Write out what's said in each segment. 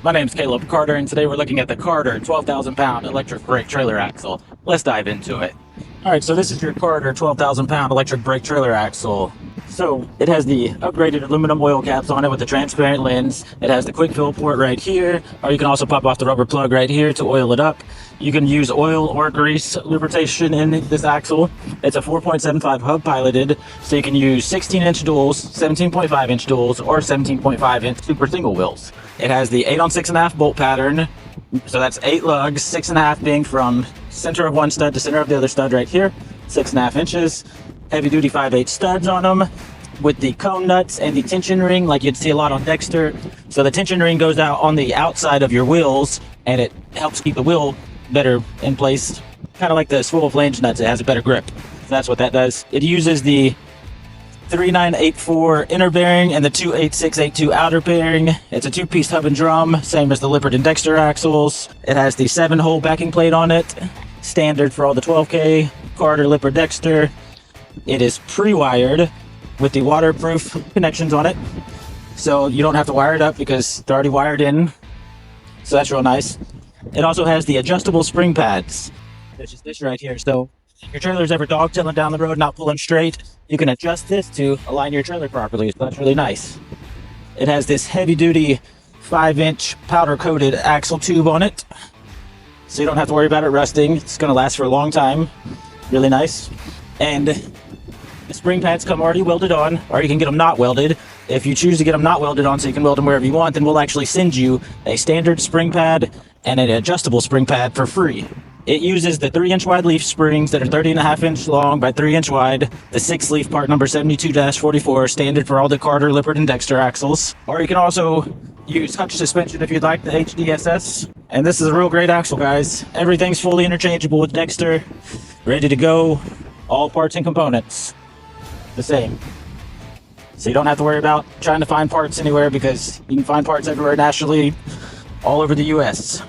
My name's Caleb Carter, and today we're looking at the Carter 12,000-pound electric brake trailer axle. Let's dive into it. Alright, so this is your Carter 12,000-pound electric brake trailer axle. So it has the upgraded aluminum oil caps on it with the transparent lens. It has the quick fill port right here, or you can also pop off the rubber plug right here to oil it up. You can use oil or grease lubrication in this axle. It's a 4.75 hub piloted, so you can use 16-inch duals, 17.5-inch duals, or 17.5-inch super single wheels. It has the 8 on 6.5 bolt pattern, so that's 8 lugs, 6.5 being from center of one stud to center of the other stud right here, 6.5 inches. Heavy duty 5/8 studs on them with the cone nuts and the tension ring like you'd see a lot on Dexter. So the tension ring goes out on the outside of your wheels and it helps keep the wheel better in place, kind of like the swivel flange nuts. It has a better grip. So that's what that does. It uses the 3984 inner bearing and the 28682 outer bearing. It's a 2-piece hub and drum, same as the Lippert and Dexter axles. It has the 7-hole backing plate on it, standard for all the 12K Carter, Lippert, Dexter. It is pre-wired with the waterproof connections on it, so you don't have to wire it up because they're already wired in, so that's real nice. It also has the adjustable spring pads, which is this right here. So if your trailer's ever dog-tailing down the road, not pulling straight, you can adjust this to align your trailer properly, so that's really nice. It has this heavy-duty 5-inch powder-coated axle tube on it, so you don't have to worry about it rusting. It's going to last for a long time. Really nice. And the spring pads come already welded on, or you can get them not welded. If you choose to get them not welded on so you can weld them wherever you want, then we'll actually send you a standard spring pad and an adjustable spring pad for free. It uses the 3-inch wide leaf springs that are 30.5 inch long by 3 inch wide, the 6 leaf part number 72-44, standard for all the Carter, Lippert, and Dexter axles. Or you can also use Hutch suspension if you'd like, the HDSS. And this is a real great axle, guys. Everything's fully interchangeable with Dexter, ready to go. All parts and components the same, so you don't have to worry about trying to find parts anywhere because you can find parts everywhere nationally, all over the US.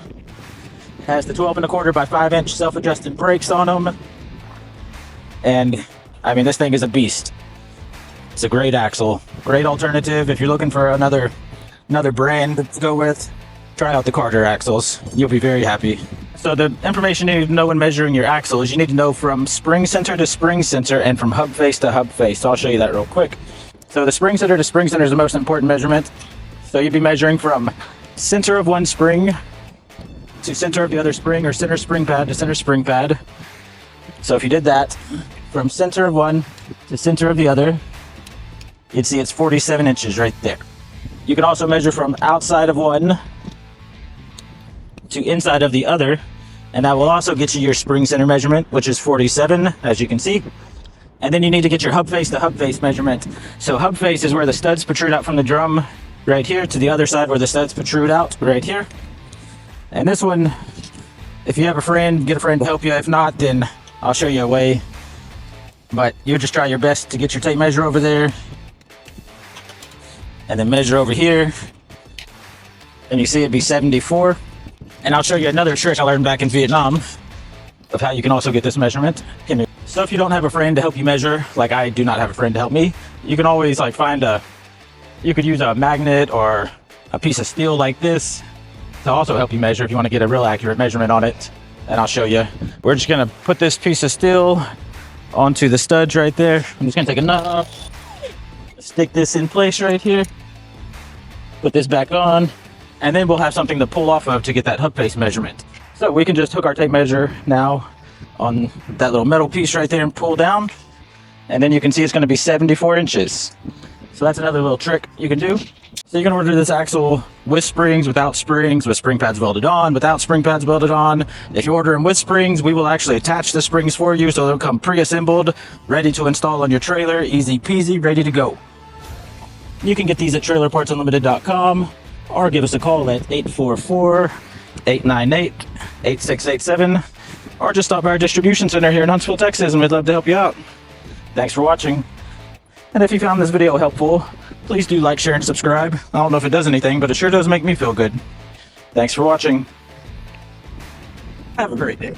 It has the 12 1/4 by 5-inch self-adjusting brakes on them, and I mean, this thing is a beast. It's a great axle, great alternative if you're looking for another brand to go with. Try out the Carter axles, you'll be very happy. So the information you need to know when measuring your axle is you need to know from spring center to spring center and from hub face to hub face. So I'll show you that real quick. So the spring center to spring center is the most important measurement. So you'd be measuring from center of one spring to center of the other spring, or center spring pad to center spring pad. So if you did that from center of one to center of the other, you'd see it's 47 inches right there. You can also measure from outside of one to inside of the other, and that will also get you your spring center measurement, which is 47, as you can see. And then you need to get your hub face to hub face measurement. So hub face is where the studs protrude out from the drum right here to the other side where the studs protrude out right here. And this one, if you have a friend, get a friend to help you. If not, then I'll show you a way, but you just try your best to get your tape measure over there and then measure over here, and you see it'd be 74. And I'll show you another trick I learned back in Vietnam of how you can also get this measurement. So if you don't have a friend to help you measure, like I do not have a friend to help me, you can always you could use a magnet or a piece of steel like this to also help you measure if you want to get a real accurate measurement on it. And I'll show you. We're just gonna put this piece of steel onto the studs right there. I'm just gonna take a nut, stick this in place right here, put this back on, and then we'll have something to pull off of to get that hub face measurement. So we can just hook our tape measure now on that little metal piece right there and pull down, and then you can see it's going to be 74 inches. So that's another little trick you can do. So you can order this axle with springs, without springs, with spring pads welded on, without spring pads welded on. If you order them with springs, we will actually attach the springs for you, so they'll come pre-assembled, ready to install on your trailer, easy peasy, ready to go. You can get these at trailerpartsunlimited.com. or give us a call at 844-898-8687, or just stop by our distribution center here in Huntsville, Texas, and we'd love to help you out. Thanks for watching. And if you found this video helpful, please do like, share, and subscribe. I don't know if it does anything, but it sure does make me feel good. Thanks for watching. Have a great day.